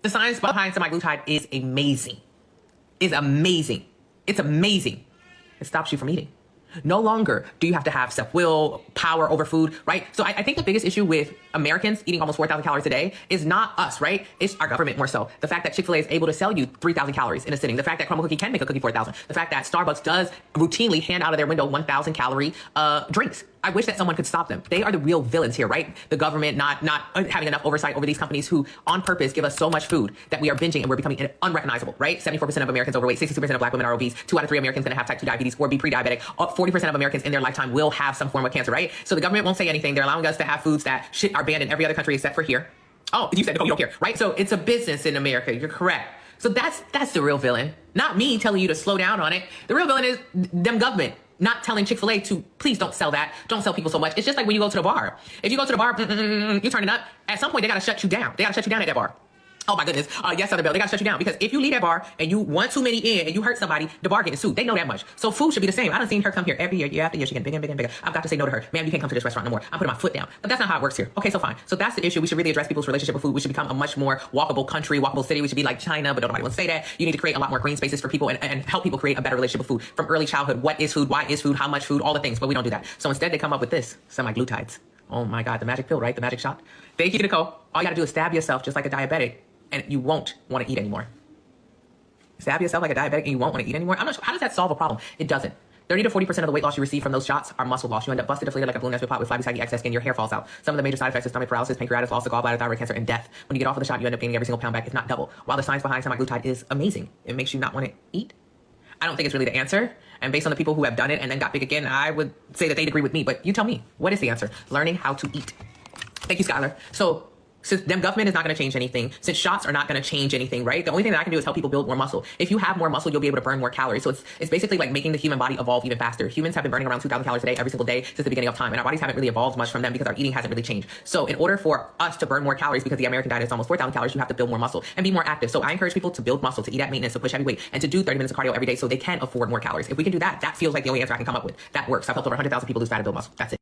The science behind semaglutide is amazing. It's amazing. It stops you from eating. No longer do you have to have self-will, power over food, right? So I think the biggest issue with Americans eating almost 4,000 calories a day is not us, right? It's our government more so. The fact that Chick-fil-A is able to sell you 3,000 calories in a sitting. The fact that Crumble Cookie can make a cookie 4,000. The fact that Starbucks does routinely hand out of their window 1,000 calorie drinks. I wish that someone could stop them. They are the real villains here, right? The government not having enough oversight over these companies who on purpose give us so much food that we are binging and we're becoming unrecognizable, right? 74% of Americans overweight, 62% of black women are obese, 2 out of 3 Americans going to have type 2 diabetes or be pre-diabetic, 40% of Americans in their lifetime will have some form of cancer, right? So the government won't say anything. They're allowing us to have foods that are banned in every other country except for here. Oh, you said, oh, you don't care, right? So it's a business in America. You're correct. So that's the real villain. Not me telling you to slow down on it. The real villain is them government. Not telling Chick-fil-A to please don't sell that. Don't sell people so much. It's just like when you go to the bar. If you go to the bar, you turn it up. At some point, they got to shut you down. They got to shut you down at that bar. Oh my goodness. Yes, Southern Belle. They got to shut you down because if you leave that bar and you want too many in and you hurt somebody, the bar getting sued. They know that much. So food should be the same. I done seen her come here every year after year. She getting bigger and bigger and bigger. I've got to say no to her. Ma'am, you can't come to this restaurant no more. I'm putting my foot down. But that's not how it works here. Okay, so fine. So that's the issue. We should really address people's relationship with food. We should become a much more walkable country, walkable city. We should be like China, but nobody wants to say that. You need to create a lot more green spaces for people and help people create a better relationship with food from early childhood. What is food? Why is food? How much food? All the things. But we don't do that. So instead they come up with this, semaglutides. Oh my God, the magic pill, right? The magic shot. Thank you, Nicole. All you got to do is stab yourself just like a diabetic and you won't want to eat anymore. Stab yourself like a diabetic and you won't want to eat anymore. I'm not sure. How does that solve a problem? It doesn't. 30 to 40% of the weight loss you receive from those shots are muscle loss. You end up busted, deflated like a balloon that's been popped with flabby, saggy excess skin. Your hair falls out. Some of the major side effects are stomach paralysis, pancreatitis, loss of gallbladder, thyroid cancer, and death. When you get off of the shot, you end up gaining every single pound back, if not double. While the science behind semaglutide is amazing, it makes you not want to eat. I don't think it's really the answer. And based on the people who have done it and then got big again, I would say that they'd agree with me. But you tell me, what is the answer? Learning how to eat. Thank you, Skylar. So since them government is not going to change anything, since shots are not going to change anything, right? The only thing that I can do is help people build more muscle. If you have more muscle, you'll be able to burn more calories. So it's basically like making the human body evolve even faster. Humans have been burning around 2,000 calories a day every single day since the beginning of time. And our bodies haven't really evolved much from them because our eating hasn't really changed. So in order for us to burn more calories, because the American diet is almost 4,000 calories, you have to build more muscle and be more active. So I encourage people to build muscle, to eat at maintenance, to push heavy weight, and to do 30 minutes of cardio every day so they can afford more calories. If we can do that, that feels like the only answer I can come up with. That works. I've helped over 100,000 people lose fat and build muscle. That's it.